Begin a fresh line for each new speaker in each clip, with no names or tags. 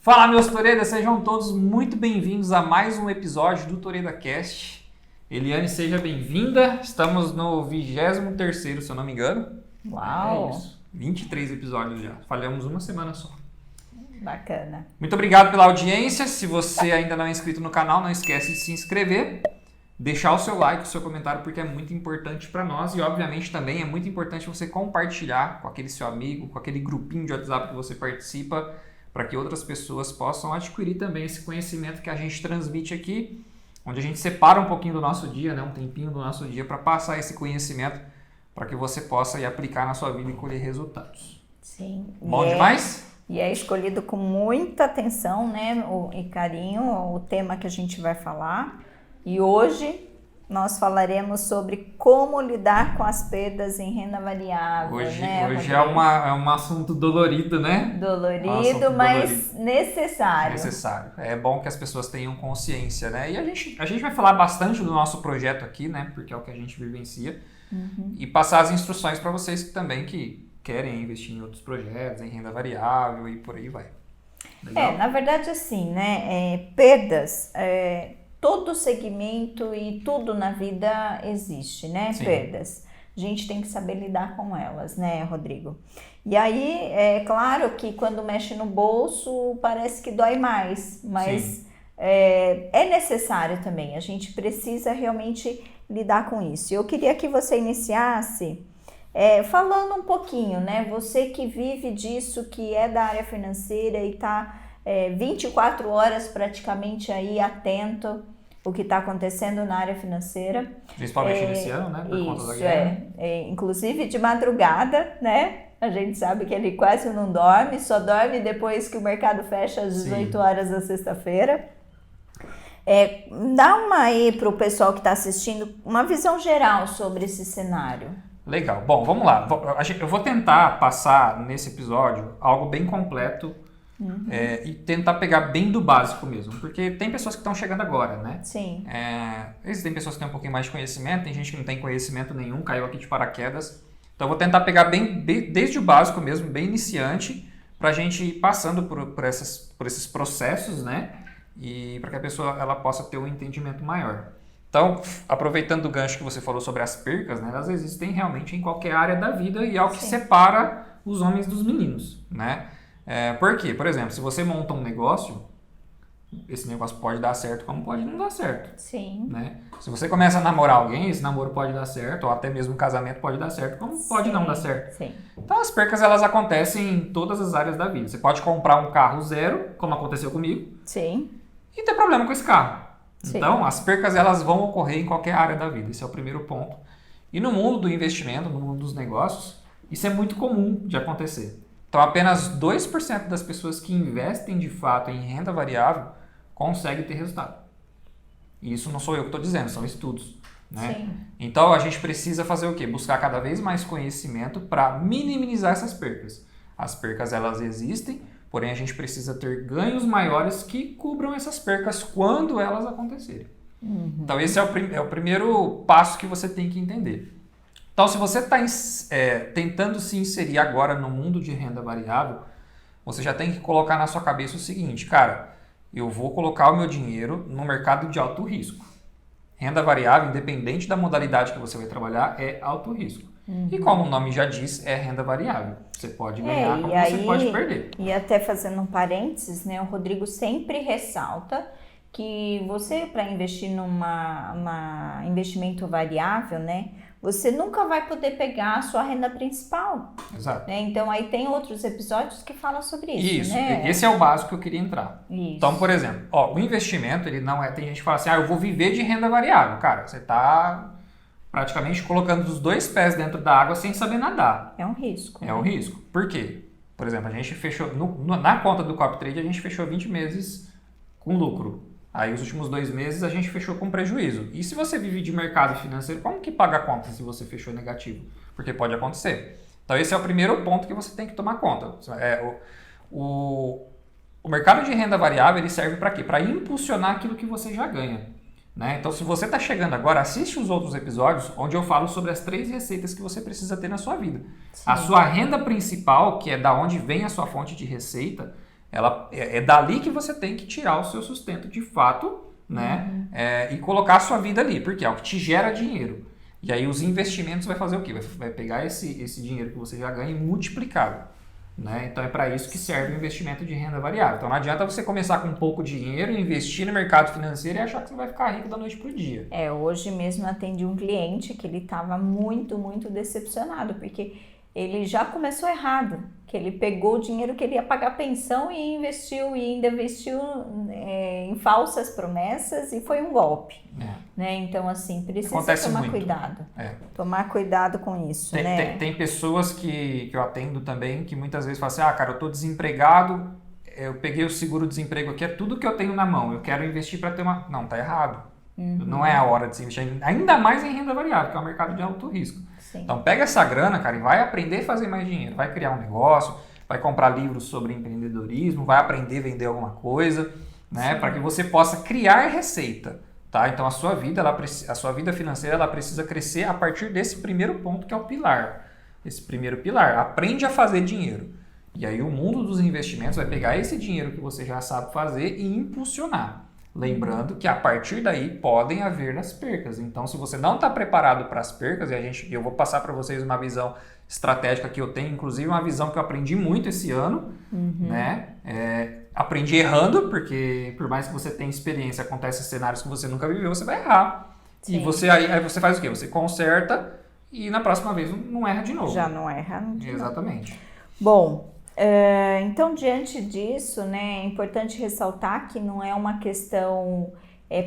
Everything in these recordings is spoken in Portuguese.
Fala, meus Toreda, sejam todos muito bem-vindos a mais um episódio do Toreda Cast. Eliane, seja bem-vinda. Estamos no 23º, se eu não me engano.
Uau!
É isso. 23 episódios já. Falhamos uma semana só.
Bacana.
Muito obrigado pela audiência. Se você ainda não é inscrito no canal, não esquece de se inscrever, deixar o seu like, o seu comentário, porque é muito importante para nós e, obviamente, também é muito importante você compartilhar com aquele seu amigo, com aquele grupinho de WhatsApp que você participa, para que outras pessoas possam adquirir também esse conhecimento que a gente transmite aqui, onde a gente separa um pouquinho do nosso dia, né, um tempinho do nosso dia para passar esse conhecimento para que você possa ir aplicar na sua vida e colher resultados.
Sim.
Bom demais?
E é escolhido com muita atenção, né, e carinho o tema que a gente vai falar. E hoje nós falaremos sobre como lidar com as perdas em renda variável.
Hoje
Rodrigo?
é um assunto dolorido, né?
Dolorido, mas
dolorido.
Necessário.
Necessário. É bom que as pessoas tenham consciência, né? E a gente vai falar bastante do nosso projeto aqui, né? Porque é o que a gente vivencia. E passar as instruções para vocês que também que querem investir em outros projetos, em renda variável e por aí vai. Legal?
Na verdade, assim, né? Perdas... todo segmento e tudo na vida existe, né?
Sim.
Perdas. A gente tem que saber lidar com elas, né, Rodrigo? E aí, é claro que quando mexe no bolso, parece que dói mais, mas é necessário também. A gente precisa realmente lidar com isso. Eu queria que você iniciasse falando um pouquinho, né? Você que vive disso, que é da área financeira e está 24 horas praticamente aí atento o que está acontecendo na área financeira.
Principalmente nesse ano, né? Por conta da
Isso,
guerra.
Inclusive de madrugada, né? A gente sabe que ele quase não dorme, só dorme depois que o mercado fecha às 18 horas da sexta-feira. Dá uma aí para o pessoal que está assistindo uma visão geral sobre esse cenário.
Legal. Bom, vamos lá. Eu vou tentar passar nesse episódio algo bem completo e tentar pegar bem do básico mesmo, porque tem pessoas que estão chegando agora, né?
Sim.
Existem pessoas que têm um pouquinho mais de conhecimento, tem gente que não tem conhecimento nenhum, caiu aqui de paraquedas. Então eu vou tentar pegar bem desde o básico mesmo, bem iniciante, para a gente ir passando por esses processos, né? E para que a pessoa ela possa ter um entendimento maior. Então, aproveitando o gancho que você falou sobre as percas, né? Elas existem realmente em qualquer área da vida e é o que separa os homens dos meninos, né? Por quê? Por exemplo, se você monta um negócio, esse negócio pode dar certo como pode não dar certo.
Sim.
Né? Se você começa a namorar alguém, esse namoro pode dar certo, ou até mesmo o casamento pode dar certo, como pode não dar certo.
Sim.
Então as percas elas acontecem em todas as áreas da vida. Você pode comprar um carro zero, como aconteceu comigo,
Sim.
e ter problema com esse carro.
Sim.
Então as percas elas vão ocorrer em qualquer área da vida, esse é o primeiro ponto. E no mundo do investimento, no mundo dos negócios, isso é muito comum de acontecer. Então, apenas 2% das pessoas que investem de fato em renda variável conseguem ter resultado. E isso não sou eu que estou dizendo, são estudos. Né?
Sim.
Então, a gente precisa fazer o quê? Buscar cada vez mais conhecimento para minimizar essas percas. As percas, elas existem, porém a gente precisa ter ganhos maiores que cubram essas percas quando elas acontecerem. Então, esse é o primeiro passo que você tem que entender. Então, se você está tentando se inserir agora no mundo de renda variável, você já tem que colocar na sua cabeça o seguinte, cara, eu vou colocar o meu dinheiro no mercado de alto risco. Renda variável, independente da modalidade que você vai trabalhar, é alto risco. E como o nome já diz, é renda variável. Você pode ganhar, como você pode perder.
E até fazendo um parênteses, né, o Rodrigo sempre ressalta que você, para investir numa investimento variável, né, você nunca vai poder pegar a sua renda principal.
Exato.
Né? Então, aí tem outros episódios que falam sobre isso. Né?
Esse é o básico que eu queria entrar.
Isso.
Então, por exemplo, o investimento, ele não é... Tem gente que fala assim, eu vou viver de renda variável. Cara, você está praticamente colocando os dois pés dentro da água sem saber nadar.
É um risco.
É um risco. Por quê? Por exemplo, a gente fechou... na conta do Copy Trade, a gente fechou 20 meses com lucro. Aí, os últimos 2 meses, a gente fechou com prejuízo. E se você vive de mercado financeiro, como que paga a conta se você fechou negativo? Porque pode acontecer. Então, esse é o primeiro ponto que você tem que tomar conta. O mercado de renda variável, ele serve para quê? Para impulsionar aquilo que você já ganha. Né? Então, se você está chegando agora, assiste os outros episódios, onde eu falo sobre as 3 receitas que você precisa ter na sua vida. Sim. A sua renda principal, que é da onde vem a sua fonte de receita, é dali que você tem que tirar o seu sustento de fato, né? E colocar a sua vida ali, porque é o que te gera dinheiro. E aí os investimentos vai fazer o quê? Vai pegar esse dinheiro que você já ganha e multiplicado. Né? Então é para isso que serve o investimento de renda variável. Então não adianta você começar com pouco dinheiro, investir no mercado financeiro e achar que você vai ficar rico da noite para o dia.
Hoje mesmo atendi um cliente que ele estava muito, muito decepcionado, porque ele já começou errado, que ele pegou o dinheiro que ele ia pagar pensão e investiu, e ainda investiu em falsas promessas e foi um golpe. Né? Então, assim, precisa
Acontece
tomar
muito.
Cuidado. Tomar cuidado com isso, né?
Tem pessoas que eu atendo também que muitas vezes falam assim, cara, eu estou desempregado, eu peguei o seguro-desemprego aqui, é tudo que eu tenho na mão, eu quero investir para ter uma... Não, tá errado. Não é a hora de se investir, ainda mais em renda variável, que é um mercado de alto risco.
Sim.
Então pega essa grana, cara, e vai aprender a fazer mais dinheiro, vai criar um negócio, vai comprar livros sobre empreendedorismo, vai aprender a vender alguma coisa, né, para que você possa criar receita, tá? Então a sua vida financeira ela precisa crescer a partir desse primeiro ponto que é o pilar. Esse primeiro pilar, aprende a fazer dinheiro. E aí o mundo dos investimentos vai pegar esse dinheiro que você já sabe fazer e impulsionar. Lembrando que a partir daí podem haver as percas. Então, se você não está preparado para as percas, e eu vou passar para vocês uma visão estratégica que eu tenho, inclusive uma visão que eu aprendi muito esse ano, né? Aprendi errando, porque por mais que você tenha experiência, acontecem cenários que você nunca viveu, você vai errar. Sim. E aí você faz o quê? Você conserta e na próxima vez não erra de novo.
Já não erra de novo.
Exatamente.
Bom, então, diante disso, né, é importante ressaltar que não é uma questão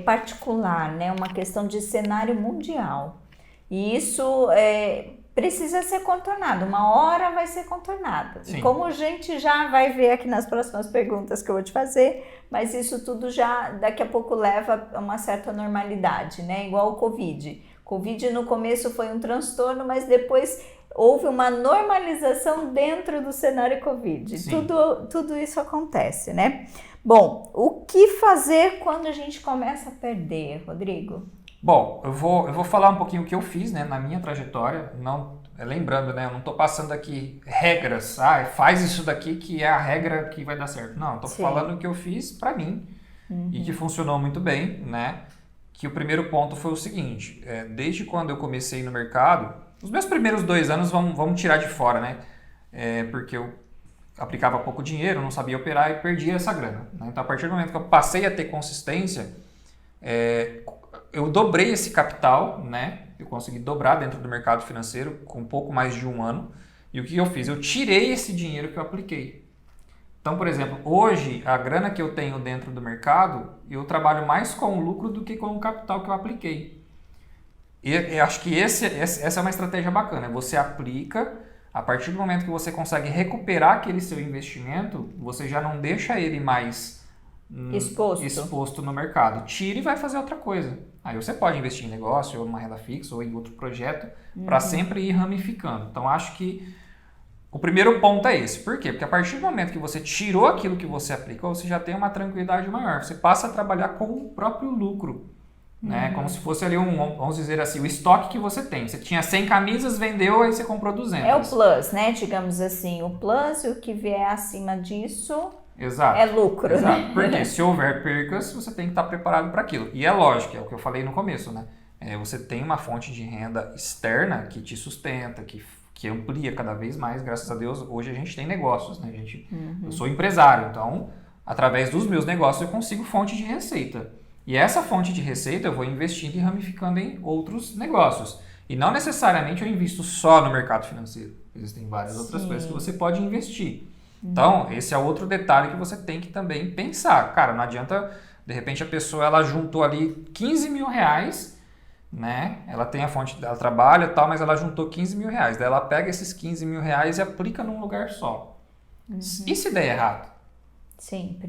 particular, né, é uma questão de cenário mundial. E isso precisa ser contornado, uma hora vai ser contornado. Sim. E como a gente já vai ver aqui nas próximas perguntas que eu vou te fazer, mas isso tudo já daqui a pouco leva a uma certa normalidade, né, igual o Covid. Covid no começo foi um transtorno, mas depois... houve uma normalização dentro do cenário Covid. Tudo isso acontece, né? Bom, o que fazer quando a gente começa a perder, Rodrigo?
Bom, eu vou falar um pouquinho o que eu fiz, né, na minha trajetória. Lembrando, né, eu não estou passando aqui regras. Faz isso daqui que é a regra que vai dar certo. Não, estou falando o que eu fiz para mim e que funcionou muito bem, né? Que o primeiro ponto foi o seguinte, desde quando eu comecei no mercado... Os meus primeiros 2 anos vamos tirar de fora, né? Porque eu aplicava pouco dinheiro, não sabia operar e perdia essa grana. Né? Então, a partir do momento que eu passei a ter consistência, eu dobrei esse capital, né? Eu consegui dobrar dentro do mercado financeiro com um pouco mais de 1 ano. E o que eu fiz? Eu tirei esse dinheiro que eu apliquei. Então, por exemplo, hoje, a grana que eu tenho dentro do mercado, eu trabalho mais com o lucro do que com o capital que eu apliquei. E eu acho que essa é uma estratégia bacana. Você aplica, a partir do momento que você consegue recuperar aquele seu investimento, você já não deixa ele mais exposto no mercado. Tira e vai fazer outra coisa. Aí você pode investir em negócio, ou numa renda fixa, ou em outro projeto, para sempre ir ramificando. Então, acho que o primeiro ponto é esse. Por quê? Porque a partir do momento que você tirou aquilo que você aplicou, você já tem uma tranquilidade maior. Você passa a trabalhar com o próprio lucro. Né? Como se fosse ali vamos dizer assim, o estoque que você tem. Você tinha 100 camisas, vendeu, aí você comprou 200.
É o plus, né? Digamos assim, o plus e o que vier acima disso
Exato.
É lucro.
Exato.
Né?
Porque se houver percas, você tem que estar preparado para aquilo. E é lógico, é o que eu falei no começo, né? Você tem uma fonte de renda externa que te sustenta, que amplia cada vez mais, graças a Deus. Hoje a gente tem negócios, né? Eu sou empresário, então através dos meus negócios eu consigo fonte de receita. E essa fonte de receita eu vou investindo e ramificando em outros negócios. E não necessariamente eu invisto só no mercado financeiro. Existem várias outras coisas que você pode investir. Então, esse é outro detalhe que você tem que também pensar. Cara, não adianta, de repente a pessoa ela juntou ali 15 mil reais, né? Ela tem a fonte, ela trabalha e tal, mas ela juntou 15 mil reais. Daí ela pega esses 15 mil reais e aplica num lugar só. E se der errado?
Sim,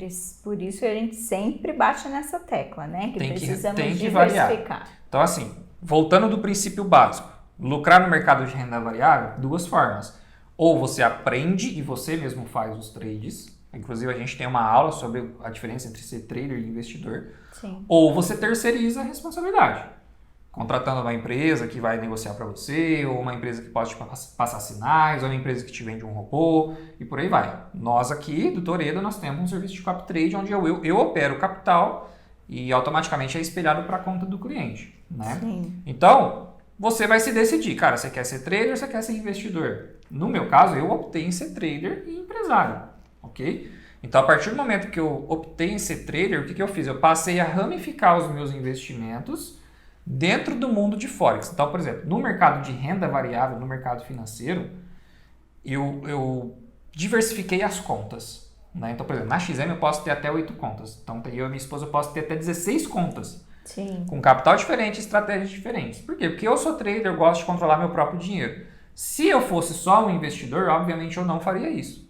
por isso a gente sempre bate nessa tecla, né?
Tem
precisamos
que
diversificar.
Variar. Então, assim, voltando do princípio básico, lucrar no mercado de renda variável, 2 formas. Ou você aprende e você mesmo faz os trades. Inclusive, a gente tem uma aula sobre a diferença entre ser trader e investidor.
Sim.
Ou você terceiriza a responsabilidade. contratando uma empresa que vai negociar para você, ou uma empresa que pode te passar sinais, ou uma empresa que te vende um robô, e por aí vai. Nós aqui, do Toredo, nós temos um serviço de copy trade onde eu opero o capital e automaticamente é espelhado para a conta do cliente, né?
Sim.
Então, você vai se decidir, cara, você quer ser trader ou você quer ser investidor? No meu caso, eu optei em ser trader e empresário, ok? Então, a partir do momento que eu optei em ser trader, o que eu fiz? Eu passei a ramificar os meus investimentos dentro do mundo de Forex. Então, por exemplo, no mercado de renda variável, no mercado financeiro, eu diversifiquei as contas, né? Então, por exemplo, na XM eu posso ter até 8 contas. Então, eu e minha esposa eu posso ter até 16 contas.
Sim.
Com capital diferente e estratégias diferentes. Por quê? Porque eu sou trader, eu gosto de controlar meu próprio dinheiro. Se eu fosse só um investidor, obviamente eu não faria isso.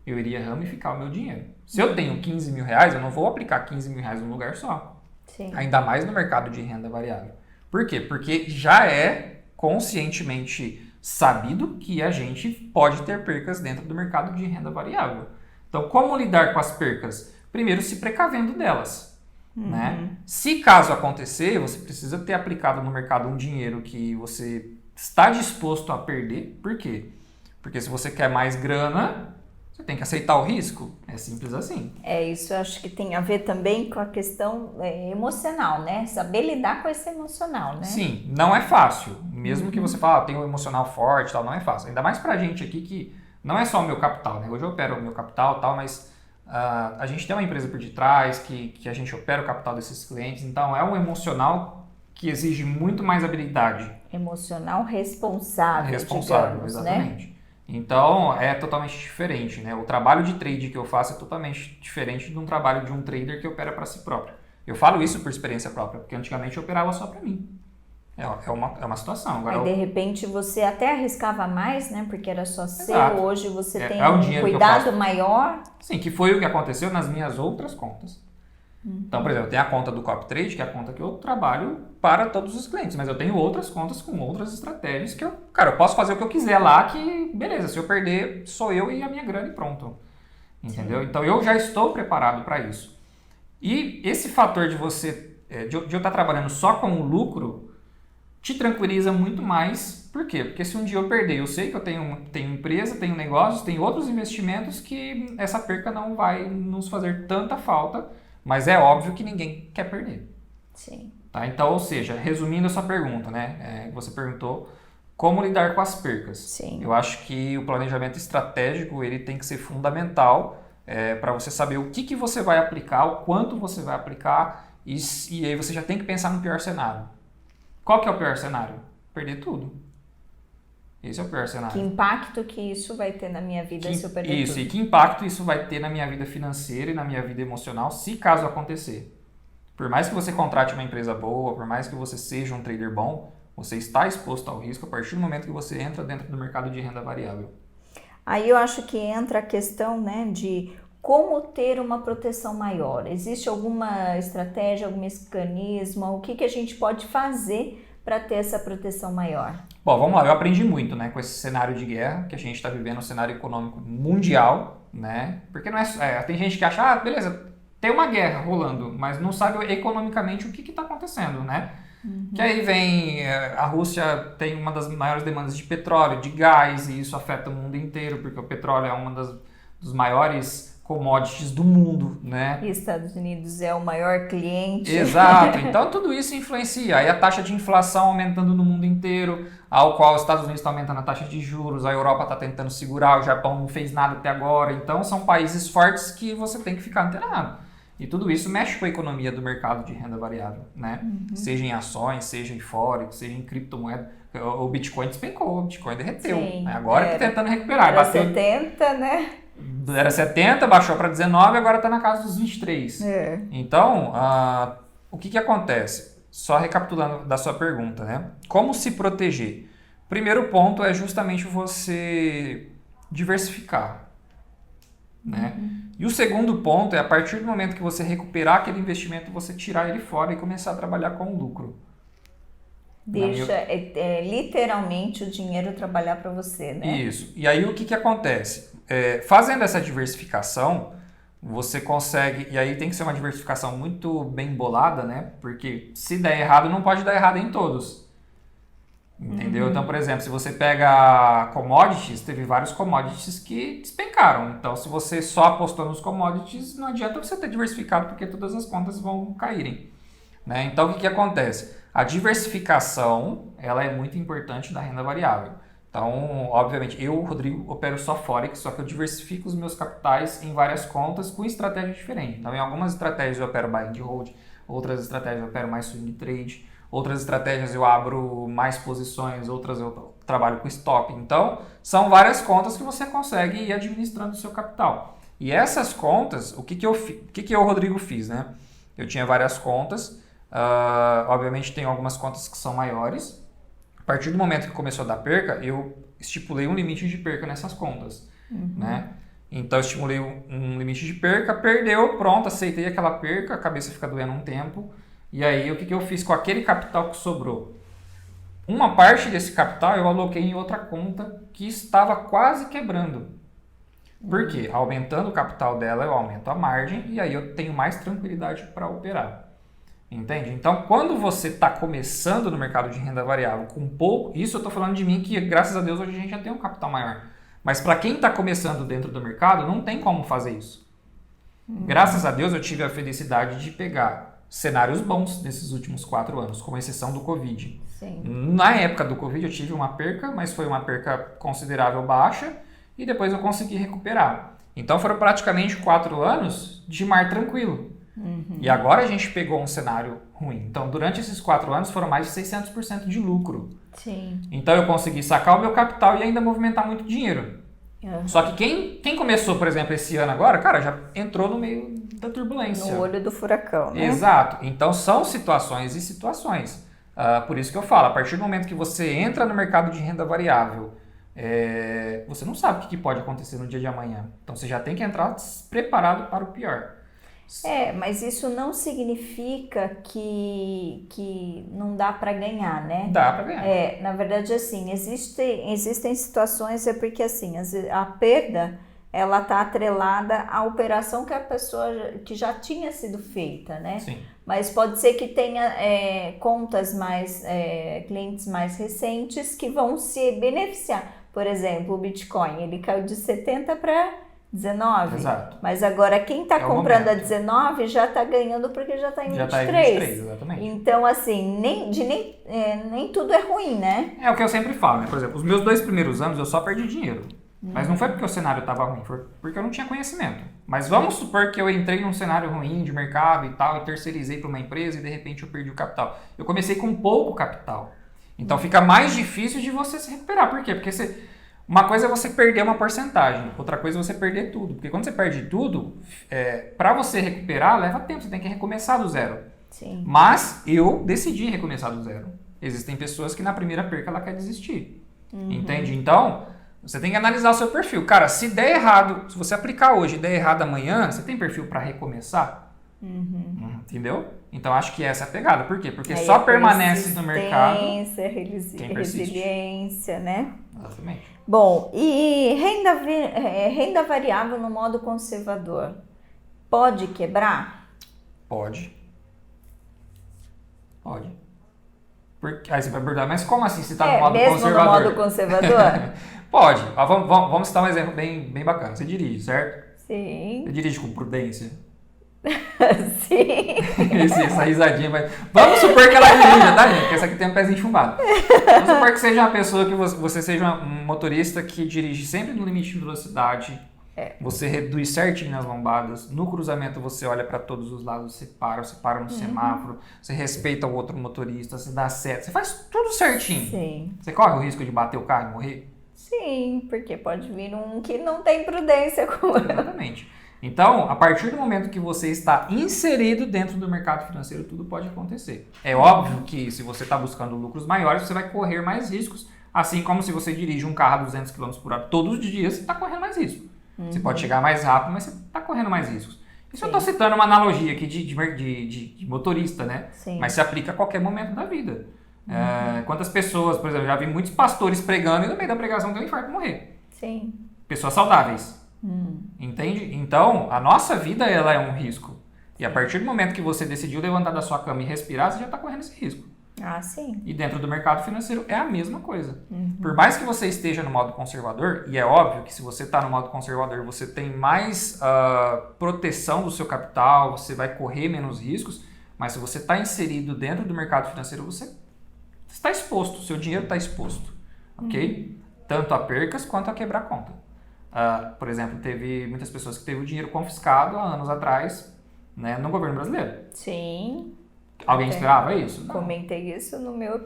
Eu iria ramificar o meu dinheiro. Se eu tenho 15 mil reais, eu não vou aplicar 15 mil reais num lugar só.
Sim.
Ainda mais no mercado de renda variável. Por quê? Porque já é conscientemente sabido que a gente pode ter percas dentro do mercado de renda variável. Então, como lidar com as percas? Primeiro, se precavendo delas. Né? Se caso acontecer, você precisa ter aplicado no mercado um dinheiro que você está disposto a perder. Por quê? Porque se você quer mais grana, você tem que aceitar o risco. É simples assim.
Isso eu acho que tem a ver também com a questão emocional, né? Saber lidar com esse emocional, né?
Sim, não é fácil. Mesmo que você fale, tem um emocional forte, tal, não é fácil. Ainda mais pra gente aqui que não é só o meu capital, né? Hoje eu opero o meu capital, tal, mas a gente tem uma empresa por detrás que a gente opera o capital desses clientes, então é um emocional que exige muito mais habilidade.
Emocional responsável, digamos,
exatamente.
Né?
Então é totalmente diferente, né? O trabalho de trade que eu faço é totalmente diferente de um trabalho de um trader que opera para si próprio. Eu falo isso por experiência própria, porque antigamente eu operava só para mim. É uma situação. Agora,
aí de repente você até arriscava mais, né? Porque era só seu,
Exato.
hoje você tem
um
um cuidado maior.
Sim, que foi o que aconteceu nas minhas outras contas. Então, por exemplo, eu tenho a conta do copy trade, que é a conta que eu trabalho para todos os clientes, mas eu tenho outras contas com outras estratégias que eu posso fazer o que eu quiser lá, que beleza, se eu perder, sou eu e a minha grana e pronto. Entendeu? Sim. Então, eu já estou preparado para isso. E esse fator de você, de eu estar trabalhando só com o lucro, te tranquiliza muito mais. Por quê? Porque se um dia eu perder, eu sei que eu tenho empresa, tenho negócios, tenho outros investimentos que essa perca não vai nos fazer tanta falta, mas é óbvio que ninguém quer perder.
Sim.
Tá? Então, ou seja, resumindo a sua pergunta, né? Você perguntou como lidar com as percas.
Sim.
Eu acho que o planejamento estratégico ele tem que ser fundamental para você saber o que você vai aplicar, o quanto você vai aplicar e aí você já tem que pensar no pior cenário. Qual que é o pior cenário? Perder tudo. Esse é o pior cenário.
Que impacto que isso vai ter na minha vida se eu perder tudo?
Isso, e que impacto isso vai ter na minha vida financeira e na minha vida emocional, se caso acontecer. Por mais que você contrate uma empresa boa, por mais que você seja um trader bom, você está exposto ao risco a partir do momento que você entra dentro do mercado de renda variável.
Aí eu acho que entra a questão, né, de como ter uma proteção maior. Existe alguma estratégia, algum mecanismo? O que a gente pode fazer para ter essa proteção maior?
Bom, vamos lá. Eu aprendi muito, né, com esse cenário de guerra que a gente está vivendo, um cenário econômico mundial, né? Porque não tem gente que acha, beleza, tem uma guerra rolando, mas não sabe economicamente o que está acontecendo, né? Que aí vem, a Rússia tem uma das maiores demandas de petróleo, de gás, e isso afeta o mundo inteiro, porque o petróleo é uma dos maiores commodities do mundo, né?
E Estados Unidos é o maior cliente.
Exato, então tudo isso influencia. Aí a taxa de inflação aumentando no mundo inteiro, ao qual os Estados Unidos estão aumentando a taxa de juros, a Europa está tentando segurar, o Japão não fez nada até agora. Então são países fortes que você tem que ficar antenado. E tudo isso mexe com a economia do mercado de renda variável, né? Seja em ações, seja em Forex, seja em criptomoeda. O Bitcoin despencou, o Bitcoin derreteu.
Sim,
né? Agora que tentando recuperar.
Era 70, né?
Era 70, baixou para 19, agora está na casa dos 23. Então, o que acontece? Só recapitulando da sua pergunta, né? Como se proteger? Primeiro ponto é justamente você diversificar. Né? E o segundo ponto é, a partir do momento que você recuperar aquele investimento, você tirar ele fora e começar a trabalhar com o lucro.
Deixa literalmente o dinheiro trabalhar para você, né?
Isso. E aí o que acontece? Fazendo essa diversificação, você consegue, e aí tem que ser uma diversificação muito bem bolada, né? Porque se der errado, não pode dar errado em todos. Entendeu? Então, por exemplo, se você pega commodities, teve vários commodities que despencaram. Então, se você só apostou nos commodities, não adianta você ter diversificado, porque todas as contas vão caírem. Né? Então, o que acontece? A diversificação, ela é muito importante na renda variável. Então, obviamente, eu, Rodrigo, opero só Forex, só que eu diversifico os meus capitais em várias contas com estratégias diferentes. Então, em algumas estratégias eu opero buy and hold, outras estratégias eu opero mais swing trade, outras estratégias eu abro mais posições, outras eu trabalho com stop. Então, são várias contas que você consegue ir administrando o seu capital. E essas contas, o que eu, Rodrigo, fiz, né? Eu tinha várias contas, obviamente tem algumas contas que são maiores. A partir do momento que começou a dar perca, eu estipulei um limite de perca nessas contas, né? Então, eu estimulei um limite de perca, perdeu, pronto, aceitei aquela perca, a cabeça fica doendo um tempo. E aí, o que eu fiz com aquele capital que sobrou? Uma parte desse capital eu aloquei em outra conta que estava quase quebrando. Por quê? Aumentando o capital dela, eu aumento a margem e aí eu tenho mais tranquilidade para operar. Entende? Então, quando você está começando no mercado de renda variável com pouco, isso eu estou falando de mim que, graças a Deus, hoje a gente já tem um capital maior. Mas para quem está começando dentro do mercado, não tem como fazer isso. Graças a Deus, eu tive a felicidade de pegar cenários bons nesses últimos 4 anos, com exceção do Covid.
Sim.
Na época do Covid, eu tive uma perca, mas foi uma perca considerável baixa e depois eu consegui recuperar. Então, foram praticamente 4 anos de mar tranquilo. E agora a gente pegou um cenário ruim. Então, durante esses 4 anos, foram mais de 600% de lucro.
Sim.
Então, eu consegui sacar o meu capital e ainda movimentar muito dinheiro. Só que quem começou, por exemplo, esse ano agora, cara, já entrou no meio da turbulência.
No olho do furacão, né?
Exato. Então, são situações e situações. Por isso que eu falo, a partir do momento que você entra no mercado de renda variável, você não sabe o que pode acontecer no dia de amanhã. Então, você já tem que entrar preparado para o pior.
Mas isso não significa que não dá para ganhar, né?
Dá para ganhar.
Na verdade, assim, existem situações, porque assim, a perda, ela está atrelada à operação que a pessoa que já tinha sido feita, né?
Sim.
Mas pode ser que tenha contas clientes mais recentes que vão se beneficiar. Por exemplo, o Bitcoin, ele caiu de 70 para 19.
Exato.
Mas agora quem está comprando
momento.
a 19 já está ganhando porque já está em 23.
Já está em 23, exatamente.
Então, assim, nem tudo é ruim, né?
É o que eu sempre falo, né? Por exemplo, os meus 2 primeiros anos eu só perdi dinheiro. Mas não foi porque o cenário estava ruim, foi porque eu não tinha conhecimento. Mas vamos supor que eu entrei num cenário ruim de mercado e tal, e terceirizei para uma empresa e de repente eu perdi o capital. Eu comecei com pouco capital. Então fica mais difícil de você se recuperar. Por quê? Porque uma coisa é você perder uma porcentagem, outra coisa é você perder tudo. Porque quando você perde tudo, para você recuperar, leva tempo, você tem que recomeçar do zero.
Sim.
Mas eu decidi recomeçar do zero. Existem pessoas que na primeira perca ela quer desistir. Entende? Então, você tem que analisar o seu perfil. Cara, se der errado, se você aplicar hoje e der errado amanhã, você tem perfil para recomeçar? Entendeu? Então, acho que essa é a pegada. Por quê? Porque só permanece no mercado quem persiste.
Resiliência, né?
Exatamente.
Bom, e renda variável no modo conservador, pode quebrar?
Pode. Aí você vai perguntar, mas como assim se está no modo
mesmo
conservador?
No modo conservador?
Pode. Vamos citar um exemplo bem bacana. Você dirige, certo?
Sim.
Você dirige com prudência?
Sim.
Essa risadinha vai... Vamos supor que ela dirija, tá, gente? Porque essa aqui tem um pezinho chumbado. Vamos supor que seja uma pessoa que você seja um motorista que dirige sempre no limite de velocidade. Você reduz certinho nas lombadas. No cruzamento você olha para todos os lados, você para no semáforo, você respeita o outro motorista, você dá seta, você faz tudo certinho.
Sim.
Você corre o risco de bater o carro e morrer?
Sim, porque pode vir um que não tem prudência com ela.
Exatamente. Então, a partir do momento que você está inserido dentro do mercado financeiro, tudo pode acontecer. É óbvio que se você está buscando lucros maiores, você vai correr mais riscos, assim como se você dirige um carro a 200 km por hora todos os dias, você está correndo mais risco. Você pode chegar mais rápido, mas você está correndo mais riscos. Isso eu estou citando uma analogia aqui de motorista, né?
Sim.
Mas se aplica a qualquer momento da vida. Quantas pessoas, por exemplo, já vi muitos pastores pregando e no meio da pregação tem um infarto e morrer.
Sim.
Pessoas saudáveis. Entende? Então, a nossa vida ela é um risco. E a partir do momento que você decidiu levantar da sua cama e respirar, você já está correndo esse risco.
Ah, sim.
E dentro do mercado financeiro é a mesma coisa. Por mais que você esteja no modo conservador, e é óbvio que se você está no modo conservador, você tem mais proteção do seu capital, você vai correr menos riscos, mas se você está inserido dentro do mercado financeiro, você está exposto, o seu dinheiro está exposto, ok? Tanto a percas quanto a quebrar conta. Por exemplo, teve muitas pessoas que teve o dinheiro confiscado há anos atrás, né, no governo brasileiro.
Sim.
Alguém esperava isso? Não.
Comentei isso no meu...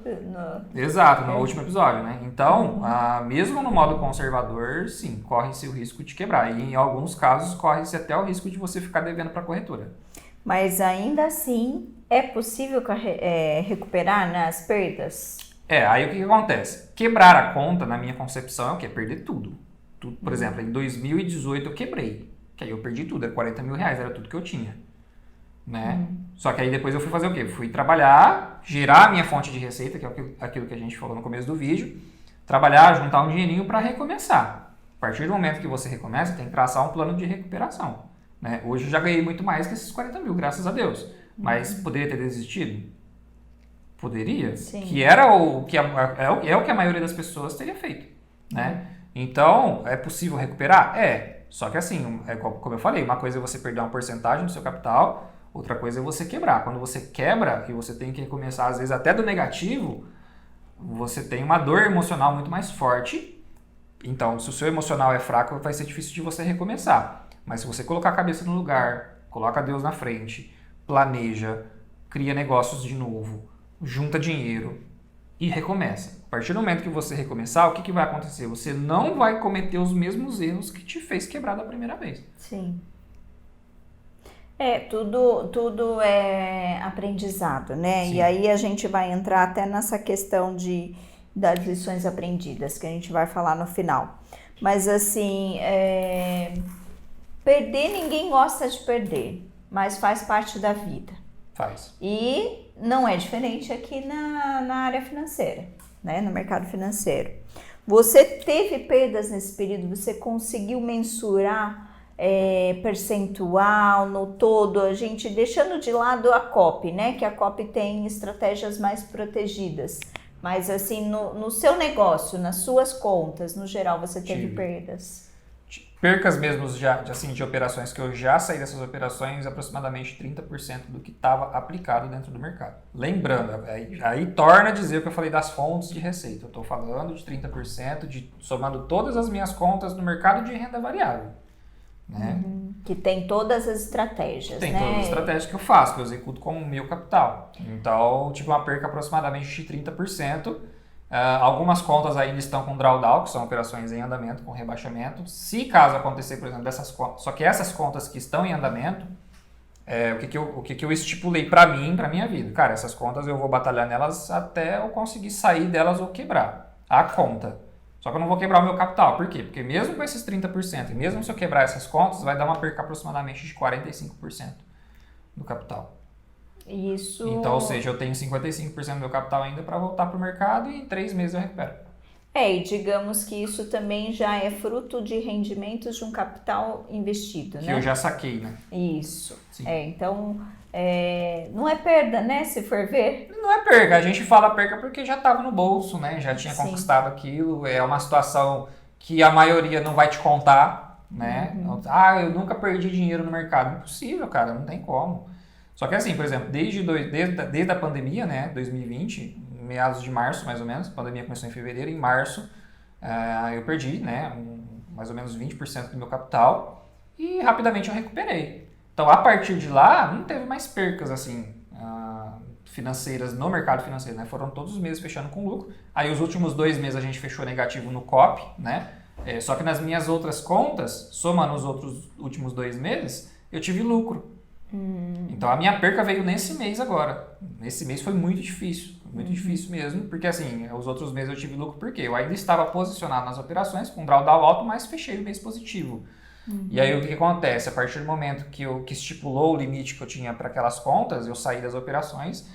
Exato, no último episódio, né? Então, mesmo no modo conservador, sim, corre-se o risco de quebrar. E em alguns casos, corre-se até o risco de você ficar devendo para a corretora.
Mas ainda assim, é possível recuperar nas perdas?
Aí o que acontece? Quebrar a conta, na minha concepção, é o quê? Perder tudo. Por exemplo, em 2018 eu quebrei. Que aí eu perdi tudo, era 40 mil reais, era tudo que eu tinha. Né? Só que aí depois eu fui fazer o quê? Fui trabalhar, gerar a minha fonte de receita, que é aquilo que a gente falou no começo do vídeo, trabalhar, juntar um dinheirinho para recomeçar. A partir do momento que você recomeça, tem que traçar um plano de recuperação. Né? Hoje eu já ganhei muito mais que esses 40 mil, graças a Deus. Mas poderia ter desistido? Poderia.
Sim.
Que era o que a maioria das pessoas teria feito. Né? Então, é possível recuperar? Só que assim, como eu falei, uma coisa é você perder uma porcentagem do seu capital, outra coisa é você quebrar. Quando você quebra e você tem que recomeçar, às vezes até do negativo, você tem uma dor emocional muito mais forte. Então, se o seu emocional é fraco, vai ser difícil de você recomeçar. Mas se você colocar a cabeça no lugar, coloca Deus na frente, planeja, cria negócios de novo, junta dinheiro e recomeça. A partir do momento que você recomeçar, o que vai acontecer? Você não vai cometer os mesmos erros que te fez quebrar da primeira vez.
Sim. Tudo é aprendizado, né?
Sim.
E aí a gente vai entrar até nessa questão das lições aprendidas, que a gente vai falar no final. Mas assim, perder, ninguém gosta de perder, mas faz parte da vida.
Faz.
E não é diferente aqui na área financeira, né? No mercado financeiro. Você teve perdas nesse período? Você conseguiu mensurar percentual no todo, a gente deixando de lado a COP, né? Que a COP tem estratégias mais protegidas. Mas assim, no seu negócio, nas suas contas, no geral, você teve perdas?
Percas mesmo de operações que eu já saí dessas operações, aproximadamente 30% do que estava aplicado dentro do mercado. Lembrando, aí torna a dizer o que eu falei das fontes de receita. Eu estou falando de 30% somando todas as minhas contas no mercado de renda variável. Né?
Que tem todas as estratégias,
Tem
né?
todas as estratégias que eu faço, que eu executo com o meu capital. Então, tive uma perca aproximadamente de 30%. Algumas contas ainda estão com drawdown, que são operações em andamento, com rebaixamento. Se caso acontecer, por exemplo, dessas contas, só que essas contas que estão em andamento, o que eu estipulei para minha vida? Cara, essas contas eu vou batalhar nelas até eu conseguir sair delas ou quebrar a conta. Só que eu não vou quebrar o meu capital. Por quê? Porque mesmo com esses 30%, e mesmo se eu quebrar essas contas, vai dar uma perca aproximadamente de 45% do capital.
Isso.
Então, ou seja, eu tenho 55% do meu capital ainda para voltar para o mercado e em 3 meses eu recupero.
E digamos que isso também já é fruto de rendimentos de um capital investido, né?
Que eu já saquei, né?
Isso.
Sim.
Então, não é perda, né? Se for ver.
Não é perca, a gente fala perca porque já estava no bolso, né? Já tinha
Sim.
conquistado aquilo. É uma situação que a maioria não vai te contar, né? Eu nunca perdi dinheiro no mercado. Impossível, cara, não tem como. Só que assim, por exemplo, desde a pandemia, né? 2020, meados de março, mais ou menos, a pandemia começou em fevereiro, em março, eu perdi, né? Mais ou menos 20% do meu capital e rapidamente eu recuperei. Então, a partir de lá, não teve mais percas, assim, financeiras no mercado financeiro, né? Foram todos os meses fechando com lucro. Aí, os últimos 2 meses a gente fechou negativo no COP, né? Só que nas minhas outras contas, somando os outros últimos 2 meses, eu tive lucro. Então, a minha perca veio nesse mês agora. Nesse mês foi muito difícil difícil mesmo, porque assim, os outros meses eu tive lucro porque eu ainda estava posicionado nas operações com drawdown alto, mas fechei o mês positivo. E aí o que acontece? A partir do momento que estipulou o limite que eu tinha para aquelas contas, eu saí das operações,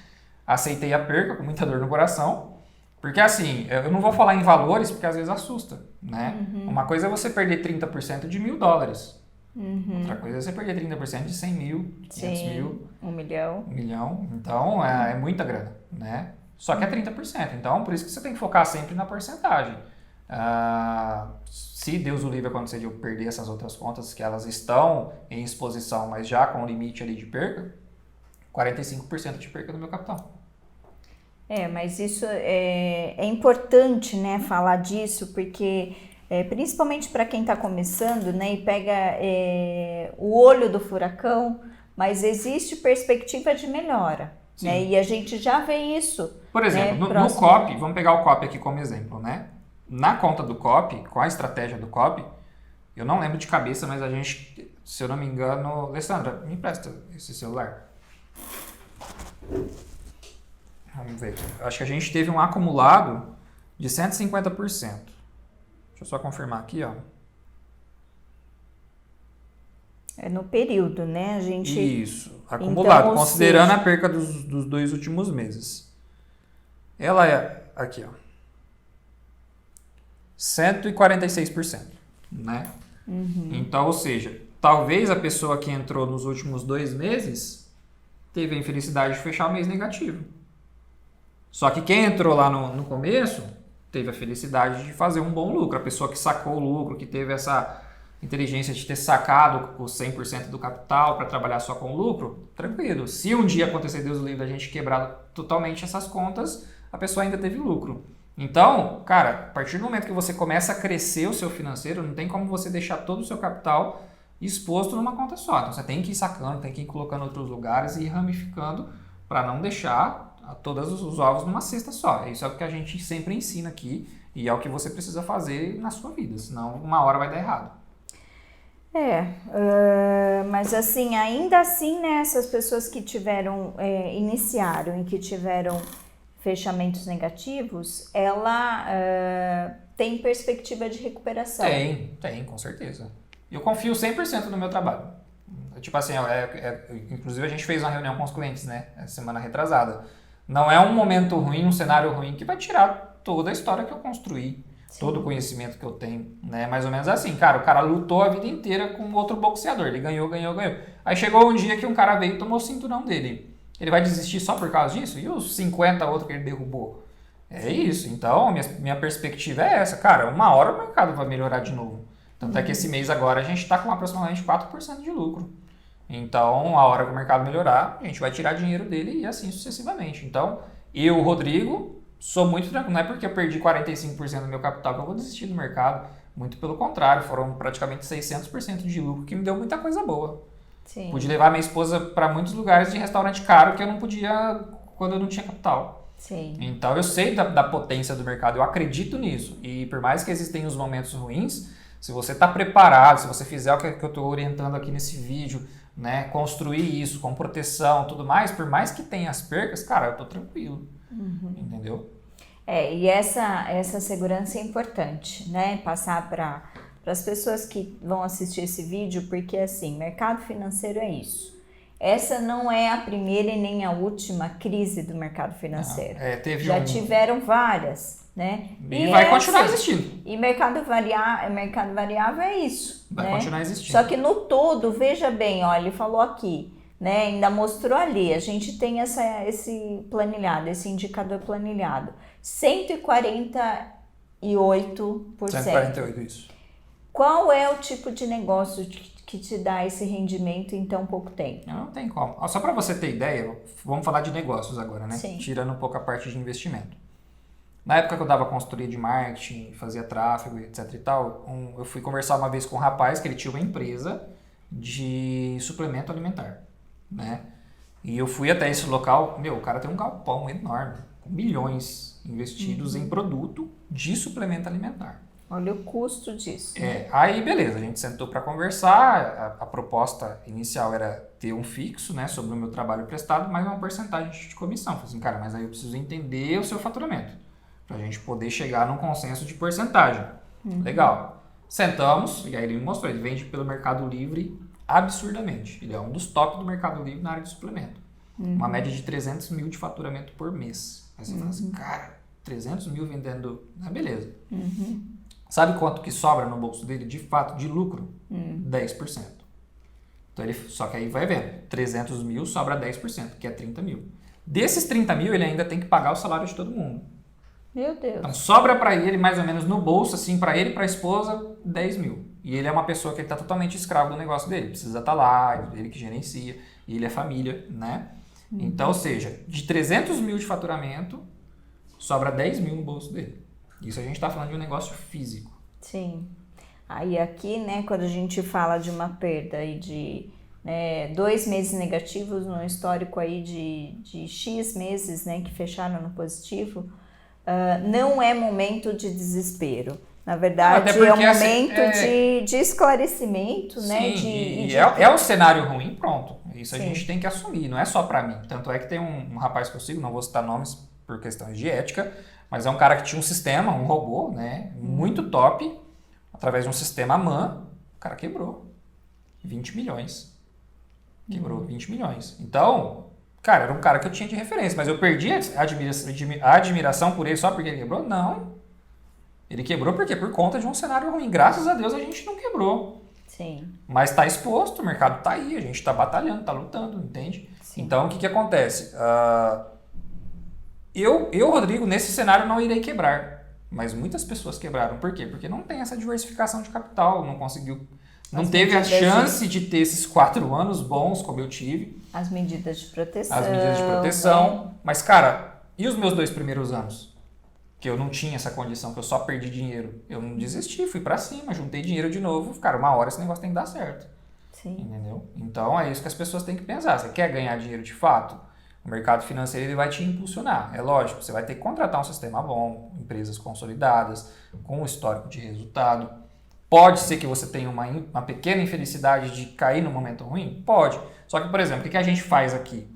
aceitei a perca com muita dor no coração Porque assim, eu não vou falar em valores porque às vezes assusta, né? Uma coisa é você perder 30% de $1.000. Outra coisa é você perder 30% de 100 mil, 500 mil.
1 milhão.
1 milhão. Então, é muita grana, né? Só que é 30%. Então, por isso que você tem que focar sempre na porcentagem. Se Deus o livre acontecer de eu perder essas outras contas que elas estão em exposição, mas já com o limite ali de perca, 45% de perca do meu capital.
Mas isso é importante, né, falar disso, porque principalmente para quem está começando, né, e pega o olho do furacão, mas existe perspectiva de melhora, né, e a gente já vê isso.
Por exemplo, no COP, vamos pegar o COP aqui como exemplo, né? Na conta do COP, com a estratégia do COP, eu não lembro de cabeça, mas a gente, se eu não me engano, Alessandra, me empresta esse celular. Vamos ver. Acho que a gente teve um acumulado de 150%. Deixa eu só confirmar aqui, ó.
É no período, né? A gente...
Isso, acumulado,
então,
considerando a perca dos 2 últimos meses. Ela é, aqui, ó. 146%, né? Então, ou seja, talvez a pessoa que entrou nos últimos 2 meses teve a infelicidade de fechar o mês negativo. Só que quem entrou lá no começo teve a felicidade de fazer um bom lucro. A pessoa que sacou o lucro, que teve essa inteligência de ter sacado os 100% do capital para trabalhar só com lucro, tranquilo. Se um dia acontecer, Deus livre, a gente quebrar totalmente essas contas, a pessoa ainda teve lucro. Então, cara, a partir do momento que você começa a crescer o seu financeiro, não tem como você deixar todo o seu capital exposto numa conta só. Então, você tem que ir sacando, tem que ir colocando em outros lugares e ir ramificando para não deixar todos os ovos numa cesta só. Isso é o que a gente sempre ensina aqui e é o que você precisa fazer na sua vida, senão uma hora vai dar errado.
Mas assim, ainda assim, né, essas pessoas que iniciaram e que tiveram fechamentos negativos, ela tem perspectiva de recuperação.
Tem, com certeza. Eu confio 100% no meu trabalho. Tipo assim, inclusive a gente fez uma reunião com os clientes, né, semana retrasada. Não é um momento ruim, um cenário ruim que vai tirar toda a história que eu construí, todo o conhecimento que eu tenho, né, mais ou menos assim. Cara, o cara lutou a vida inteira com outro boxeador, ele ganhou. Aí chegou um dia que um cara veio e tomou o cinturão dele. Ele vai desistir só por causa disso? E os 50 outros que ele derrubou? É isso. Então, minha perspectiva é essa. Cara, uma hora o mercado vai melhorar de novo. Tanto é que esse mês agora a gente está com aproximadamente 4% de lucro. Então, a hora que o mercado melhorar, a gente vai tirar dinheiro dele e assim sucessivamente. Então, eu, Rodrigo, sou muito tranquilo. Não é porque eu perdi 45% do meu capital que eu vou desistir do mercado. Muito pelo contrário, foram praticamente 600% de lucro que me deu muita coisa boa.
Sim.
Pude levar minha esposa para muitos lugares de restaurante caro que eu não podia quando eu não tinha capital.
Sim.
Então eu sei da potência do mercado, eu acredito nisso. E por mais que existem os momentos ruins, se você está preparado, se você fizer o que eu estou orientando aqui nesse vídeo, né, construir isso com proteção e tudo mais, por mais que tenha as percas, cara, eu estou tranquilo. Entendeu?
E essa segurança é importante, né? Passar para as pessoas que vão assistir esse vídeo, porque assim, mercado financeiro é isso. Essa não é a primeira e nem a última crise do mercado financeiro. Já tiveram várias, né?
E vai continuar existindo.
E mercado variável é isso.
Vai continuar existindo.
Só que no todo, veja bem, olha, ele falou aqui, né? Ainda mostrou ali, a gente tem esse planilhado, esse indicador planilhado. 148%.
148, isso.
Qual é o tipo de negócio que te dá esse rendimento em tão pouco tempo?
Não tem como. Só para você ter ideia, vamos falar de negócios agora, né?
Sim.
Tirando um pouco a parte de investimento. Na época que eu dava consultoria de marketing, fazia tráfego, etc e tal, eu fui conversar uma vez com um rapaz que ele tinha uma empresa de suplemento alimentar, né? E eu fui até esse local, o cara tem um galpão enorme, com milhões investidos em produto de suplemento alimentar.
Olha o custo disso. Né?
Aí beleza, a gente sentou para conversar, a proposta inicial era ter um fixo, né, sobre o meu trabalho prestado, mais uma porcentagem de comissão. Falei assim, cara, mas aí eu preciso entender o seu faturamento, para a gente poder chegar num consenso de porcentagem. Legal. Sentamos, e aí ele me mostrou, ele vende pelo Mercado Livre absurdamente. Ele é um dos top do Mercado Livre na área de suplemento. Uma média de 300 mil de faturamento por mês. Aí você fala assim, cara, 300 mil vendendo, beleza. Sabe quanto que sobra no bolso dele, de fato, de lucro? 10%. Então só que aí vai vendo, 300 mil sobra 10%, que é 30 mil. Desses 30 mil, ele ainda tem que pagar o salário de todo mundo.
Meu Deus.
Então sobra para ele, mais ou menos no bolso, assim, para ele e para a esposa, 10 mil. E ele é uma pessoa que está totalmente escravo do negócio dele. Precisa estar lá, ele que gerencia, e ele é família, né? Então, ou seja, de 300 mil de faturamento, sobra 10 mil no bolso dele. Isso a gente está falando de um negócio físico.
Sim. Aí aqui, né, quando a gente fala de uma perda aí de 2 meses negativos, num histórico aí de X meses, né, que fecharam no positivo, não é momento de desespero. Na verdade, é um momento de esclarecimento,
sim,
né?
É um cenário ruim, pronto. Isso a
Sim.
gente tem que assumir, não é só para mim. Tanto é que tem um rapaz que eu sigo, não vou citar nomes por questões de ética, mas é um cara que tinha um sistema, um robô, né, muito top, através de um sistema MAN, o cara quebrou 20 milhões. Quebrou 20 milhões. Então, cara, era um cara que eu tinha de referência, mas eu perdi a admiração por ele só porque ele quebrou? Não. Ele quebrou por quê? Por conta de um cenário ruim. Graças a Deus a gente não quebrou.
Sim.
Mas está exposto, o mercado está aí, a gente está batalhando, está lutando, entende?
Sim.
Então, o que acontece? Eu, Rodrigo, nesse cenário não irei quebrar. Mas muitas pessoas quebraram. Por quê? Porque não tem essa diversificação de capital, não conseguiu... Não teve a chance de ter esses 4 anos bons como eu tive.
As medidas de proteção.
As medidas de proteção. Mas, cara, e os meus 2 primeiros anos? Que eu não tinha essa condição, que eu só perdi dinheiro. Eu não desisti, fui pra cima, juntei dinheiro de novo. Cara, uma hora esse negócio tem que dar certo.
Sim.
Entendeu? Então, é isso que as pessoas têm que pensar. Você quer ganhar dinheiro de fato? O mercado financeiro ele vai te impulsionar. É lógico, você vai ter que contratar um sistema bom, empresas consolidadas, com um histórico de resultado. Pode ser que você tenha uma pequena infelicidade de cair no momento ruim? Pode. Só que, por exemplo, o que a gente faz aqui?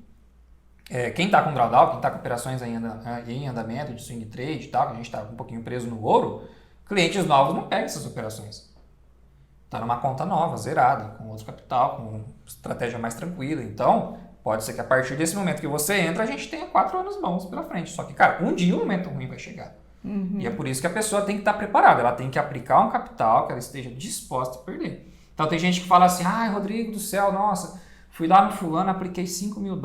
Quem está com drawdown, quem está com operações em andamento, de swing trade e tal, que a gente está um pouquinho preso no ouro, clientes novos não pegam essas operações. Está numa conta nova, zerada, com outro capital, com estratégia mais tranquila. Então, pode ser que a partir desse momento que você entra, a gente tenha 4 anos bons pela frente. Só que, cara, um dia o momento ruim vai chegar. E é por isso que a pessoa tem que estar preparada. Ela tem que aplicar um capital que ela esteja disposta a perder. Então, tem gente que fala assim, Rodrigo do céu, nossa, fui lá no fulano, apliquei $5 mil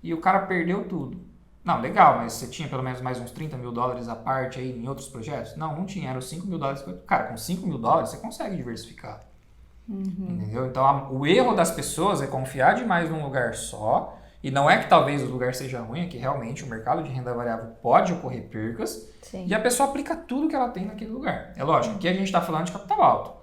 e o cara perdeu tudo. Não, legal, mas você tinha pelo menos mais uns $30 mil à parte aí em outros projetos? Não tinha, eram $5 mil. Cara, com $5 mil você consegue diversificar. Entendeu? Então, o erro das pessoas é confiar demais num lugar só. E não é que talvez o lugar seja ruim, é que realmente o mercado de renda variável pode ocorrer percas.
Sim.
E a pessoa aplica tudo que ela tem naquele lugar. É lógico, aqui a gente está falando de capital alto.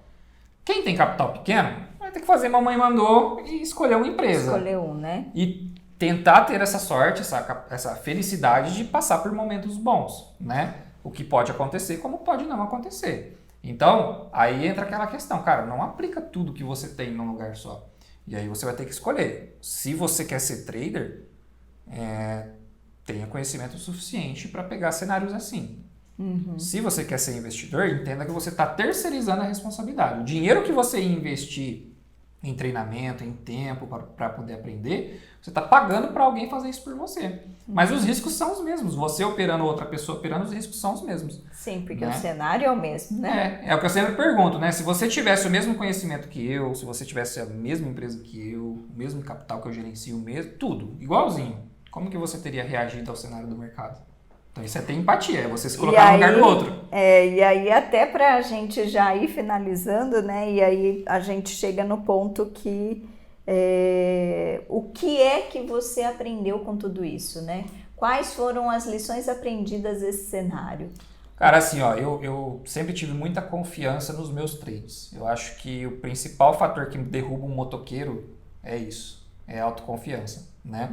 Quem tem capital pequeno vai ter que fazer mamãe mandou e escolher uma empresa.
Escolher um, né?
E tentar ter essa sorte, essa felicidade de passar por momentos bons, né? O que pode acontecer, como pode não acontecer. Então, aí entra aquela questão, cara, não aplica tudo que você tem num lugar só. E aí você vai ter que escolher. Se você quer ser trader, tenha conhecimento suficiente para pegar cenários assim. Se você quer ser investidor, entenda que você está terceirizando a responsabilidade. O dinheiro que você investir em treinamento, em tempo, para poder aprender, você está pagando para alguém fazer isso por você. Mas os riscos são os mesmos. Você operando, outra pessoa operando, os riscos são os mesmos.
Sim, porque o cenário é o mesmo, né?
É o que eu sempre pergunto, né? Se você tivesse o mesmo conhecimento que eu, se você tivesse a mesma empresa que eu, o mesmo capital que eu gerencio, tudo, igualzinho, como que você teria reagido ao cenário do mercado? Então isso é ter empatia, é você se colocar no lugar do outro.
E aí até para a gente já ir finalizando, né? E aí a gente chega no ponto que o que é que você aprendeu com tudo isso, né? Quais foram as lições aprendidas desse cenário?
Cara, assim, eu sempre tive muita confiança nos meus trades. Eu acho que o principal fator que derruba um motoqueiro é isso, é a autoconfiança, né?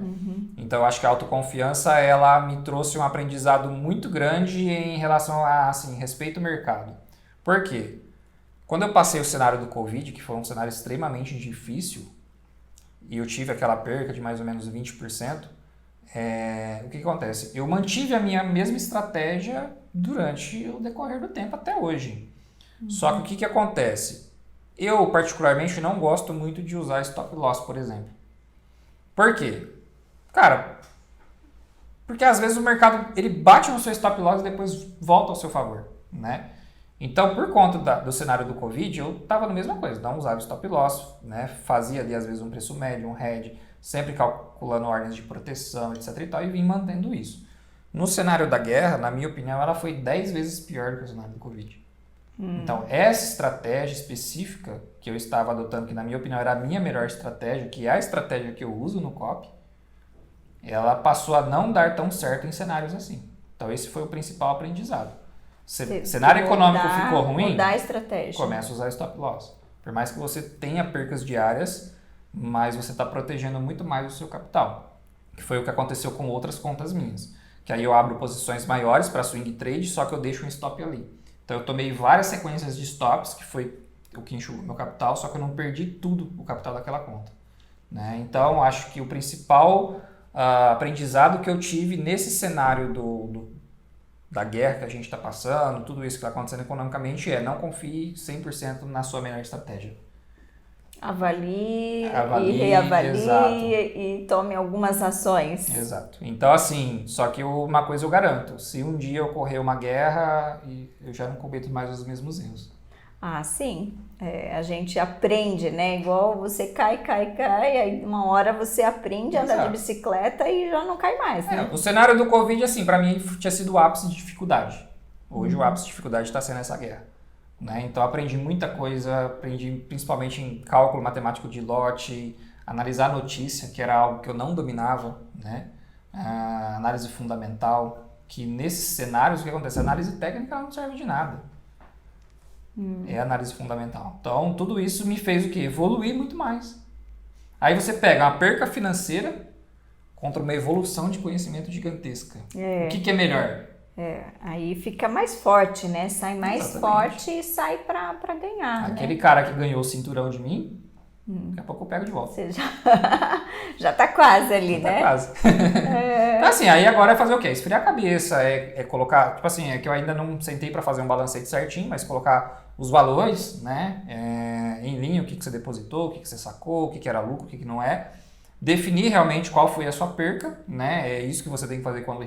Então, eu acho que a autoconfiança, ela me trouxe um aprendizado muito grande em relação a, assim, respeito ao mercado. Por quê? Quando eu passei o cenário do Covid, que foi um cenário extremamente difícil, e eu tive aquela perca de mais ou menos 20%, o que acontece? Eu mantive a minha mesma estratégia durante o decorrer do tempo até hoje. Só que o que acontece? Eu, particularmente, não gosto muito de usar stop loss, por exemplo. Por quê? Cara, Porque às vezes o mercado ele bate no seu stop loss e depois volta ao seu favor, né? Então, por conta do cenário do Covid, eu estava na mesma coisa, não usava stop loss, né? Fazia ali às vezes um preço médio, um hedge, sempre calculando ordens de proteção, etc e tal, e vim mantendo isso. No cenário da guerra, na minha opinião, ela foi 10 vezes pior do que o cenário do Covid. Então, essa estratégia específica que eu estava adotando, que na minha opinião era a minha melhor estratégia, que é a estratégia que eu uso no COP, ela passou a não dar tão certo em cenários assim. Então, esse foi o principal aprendizado. Cenário econômico ficou ruim,
mudar a estratégia.
Começa a usar stop loss. Por mais que você tenha percas diárias, mas você está protegendo muito mais o seu capital. Que foi o que aconteceu com outras contas minhas. Que aí eu abro posições maiores para swing trade, só que eu deixo um stop ali. Então eu tomei várias sequências de stops, que foi o que enxugou meu capital, só que eu não perdi tudo o capital daquela conta. Né? Então acho que o principal aprendizado que eu tive nesse cenário da guerra que a gente está passando, tudo isso que está acontecendo economicamente não confie 100% na sua melhor estratégia.
Avalie e reavalie, exato. E tome algumas ações.
Exato. Então, assim, só que uma coisa eu garanto, se um dia ocorrer uma guerra, eu já não cometo mais os mesmos erros.
Ah, sim. A gente aprende, né? Igual você cai, aí uma hora você aprende a andar de bicicleta e já não cai mais, né?
O cenário do Covid, assim, para mim tinha sido o ápice de dificuldade. Hoje o ápice de dificuldade está sendo essa guerra. Né? Então aprendi muita coisa, aprendi principalmente em cálculo matemático de lote, analisar notícia, que era algo que eu não dominava, né? Análise fundamental, que nesses cenários o que acontece? A análise técnica não serve de nada. É análise fundamental. Então tudo isso me fez o quê? Evoluir muito mais. Aí você pega uma perca financeira contra uma evolução de conhecimento gigantesca. O que é melhor?
Aí fica mais forte, né? Sai mais forte e sai pra ganhar.
Aquele cara que ganhou o cinturão de mim, daqui a pouco eu pego de volta.
Você já tá quase ali, né?
Tá quase. Então, assim, aí agora é fazer o quê? Esfriar a cabeça, colocar, tipo assim, que eu ainda não sentei pra fazer um balancete certinho, mas colocar os valores, né? Em linha, o que você depositou, o que você sacou, o que era lucro, o que não é. Definir realmente qual foi a sua perca, né? É isso que você tem que fazer quando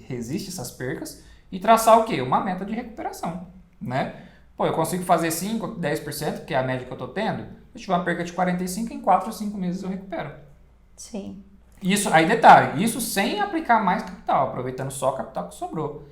resiste essas percas. E traçar o quê? Uma meta de recuperação, né? Pô, eu consigo fazer 5%, 10%, que é a média que eu tô tendo. Se eu tiver uma perca de 45%, em 4 ou 5 meses eu recupero.
Sim.
Isso, aí detalhe, isso sem aplicar mais capital, aproveitando só o capital que sobrou.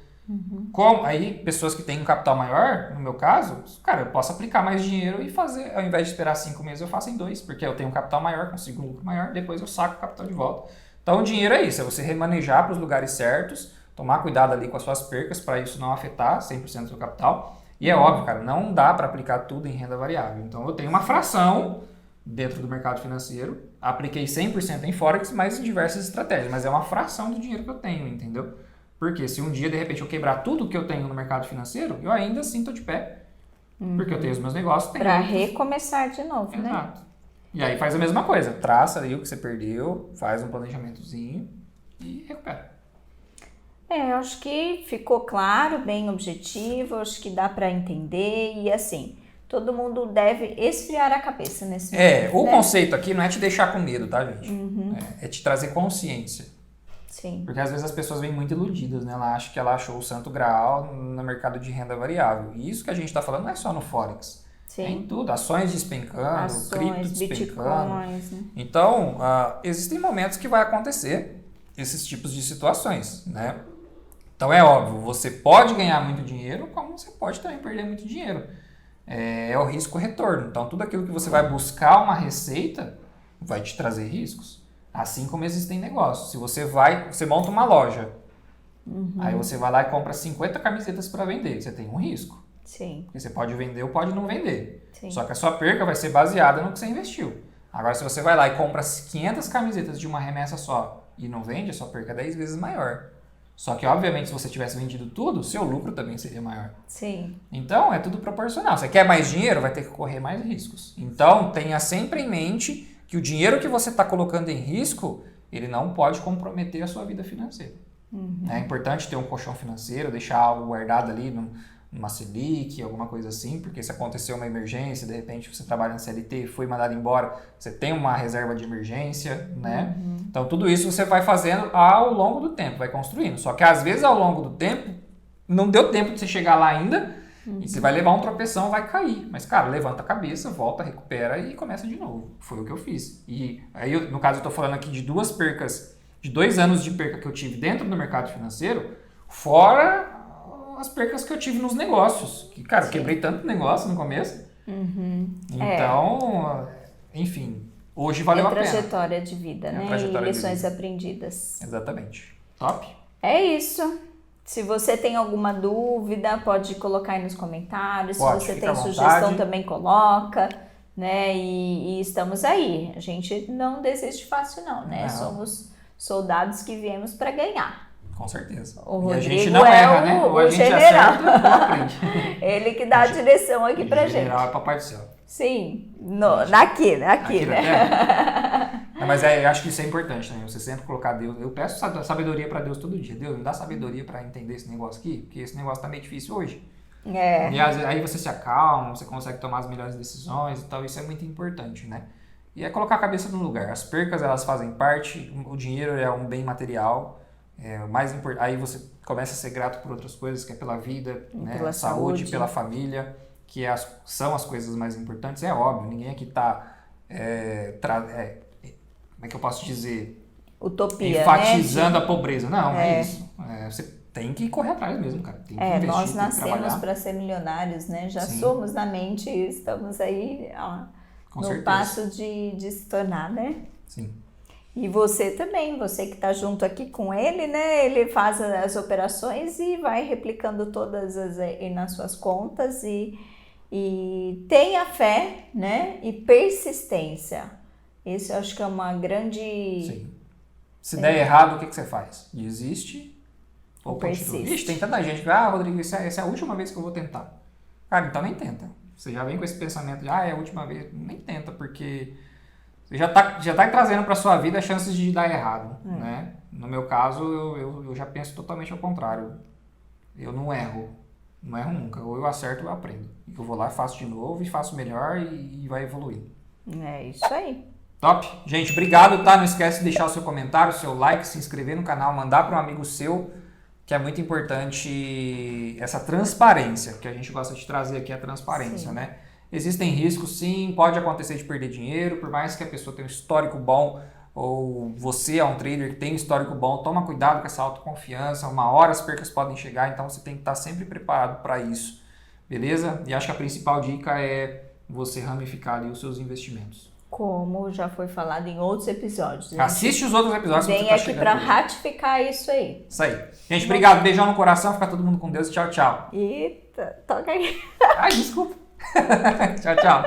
Aí, pessoas que têm um capital maior, no meu caso, cara, eu posso aplicar mais dinheiro e fazer, ao invés de esperar 5 meses, eu faço em 2, porque eu tenho um capital maior, consigo um lucro maior, depois eu saco o capital de volta. Então, o dinheiro é isso, é você remanejar para os lugares certos, tomar cuidado ali com as suas percas, para isso não afetar 100% do seu capital. E é óbvio, cara, não dá para aplicar tudo em renda variável. Então, eu tenho uma fração dentro do mercado financeiro, apliquei 100% em Forex, mas em diversas estratégias, mas é uma fração do dinheiro que eu tenho, entendeu? Porque se um dia, de repente, eu quebrar tudo que eu tenho no mercado financeiro, eu ainda assim tô de pé. Porque eu tenho os meus negócios.
Para recomeçar de novo, né?
Exato. E aí faz a mesma coisa. Traça ali o que você perdeu, faz um planejamentozinho e recupera.
Eu acho que ficou claro, bem objetivo, acho que dá para entender e assim, todo mundo deve esfriar a cabeça nesse momento.
O conceito aqui não é te deixar com medo, tá, gente? É te trazer consciência.
Sim.
Porque às vezes as pessoas vêm muito iludidas, né? Ela acha que ela achou o santo graal no mercado de renda variável. E isso que a gente está falando não é só no Forex.
Sim.
É em tudo. Ações despencando, cripto despencando.
Bitcoins, né?
Então, existem momentos que vai acontecer esses tipos de situações, né? Então é óbvio, você pode ganhar muito dinheiro, como você pode também perder muito dinheiro. É o risco-retorno. Então tudo aquilo que você vai buscar uma receita vai te trazer riscos. Assim como existem negócios. Se você monta uma loja, aí você vai lá e compra 50 camisetas para vender, você tem um risco.
Sim.
Porque você pode vender ou pode não vender.
Sim.
Só que a sua perca vai ser baseada no que você investiu. Agora, se você vai lá e compra 500 camisetas de uma remessa só e não vende, a sua perca é 10 vezes maior. Só que, obviamente, se você tivesse vendido tudo, seu lucro também seria maior.
Sim.
Então, é tudo proporcional. Você quer mais dinheiro, vai ter que correr mais riscos. Então, tenha sempre em mente que o dinheiro que você está colocando em risco, ele não pode comprometer a sua vida financeira. É importante ter um colchão financeiro, deixar algo guardado ali numa Selic, alguma coisa assim, porque se acontecer uma emergência, de repente você trabalha na CLT e foi mandado embora, você tem uma reserva de emergência, né? Então tudo isso você vai fazendo ao longo do tempo, vai construindo. Só que às vezes ao longo do tempo, não deu tempo de você chegar lá ainda, e você vai levar um tropeção, vai cair. Mas, cara, levanta a cabeça, volta, recupera e começa de novo. Foi o que eu fiz. E aí, no caso, eu tô falando aqui de 2 percas, de 2 anos de perca que eu tive dentro do mercado financeiro, fora as percas que eu tive nos negócios. Que, cara, eu quebrei tanto negócio no começo. Então, enfim, hoje valeu a pena.
Trajetória de vida, né? E lições aprendidas.
Exatamente. Top?
É isso. Se você tem alguma dúvida, pode colocar aí nos comentários.
Pode,
se você
fica
tem
à
sugestão,
vontade.
também coloca, né? E estamos aí. A gente não desiste fácil, não, né?
Não.
Somos soldados que viemos para ganhar.
Com certeza.
O
E a
Rodrigo
gente não erra, né? Ou a
o
gente
general.
acerta ou aprende.
Ele que dá a direção aqui pra gente.
General é papai do céu.
Sim, aqui, né?
Aqui na Terra. Não, mas eu acho que isso é importante, né? Você sempre colocar Deus. Eu peço sabedoria para Deus todo dia. Deus, me dá sabedoria para entender esse negócio aqui, porque esse negócio tá meio difícil hoje. E aí você se acalma, você consegue tomar as melhores decisões e tal. Isso é muito importante, né? E é colocar a cabeça no lugar. As percas, elas fazem parte. O dinheiro é um bem material. O mais importante. Aí você começa a ser grato por outras coisas, que é pela vida, né?
Pela
Saúde,
saúde.
pela família, que são as coisas mais importantes. É óbvio, ninguém aqui tá... como é que eu posso dizer?
Utopia,
enfatizando
né?
a pobreza. Não, é isso. Você tem que correr atrás mesmo, cara. Tem que investir,
Nós
tem que
nascemos
trabalhar.
para ser milionários, né? Já
Sim.
somos na mente e estamos aí
Com
no
certeza.
passo de se tornar, né?
Sim.
E você também, você que está junto aqui com ele, né? Ele faz as operações e vai replicando todas aí nas suas contas e tenha fé, né? E persistência. Isso eu acho que é uma grande...
Sim. Se der errado, o que você faz? Desiste ou continua?
persiste.
Ixi, tem tanta gente que Rodrigo, essa é a última vez que eu vou tentar. Cara, então nem tenta. Você já vem com esse pensamento de, é a última vez. Nem tenta, porque você já tá trazendo para sua vida chances de dar errado, né? No meu caso, eu já penso totalmente ao contrário. Eu não erro nunca. Ou eu acerto ou eu aprendo. E eu vou lá, faço de novo e faço melhor e vai evoluindo.
É isso aí.
Top? Gente, obrigado, tá? Não esquece de deixar o seu comentário, o seu like, se inscrever no canal, mandar para um amigo seu, que é muito importante essa transparência, que a gente gosta de trazer aqui a transparência, né? Existem riscos, sim, pode acontecer de perder dinheiro, por mais que a pessoa tenha um histórico bom, ou você é um trader que tem um histórico bom, toma cuidado com essa autoconfiança, uma hora as percas podem chegar, então você tem que estar sempre preparado para isso, beleza? E acho que a principal dica é você ramificar ali os seus investimentos.
Como já foi falado em outros episódios.
Assiste os outros episódios.
Vem aqui para ratificar isso aí.
Isso aí. Gente, obrigado. Beijão no coração. Fica todo mundo com Deus. Tchau, tchau.
E toca aí.
Ai, desculpa. Tchau, tchau.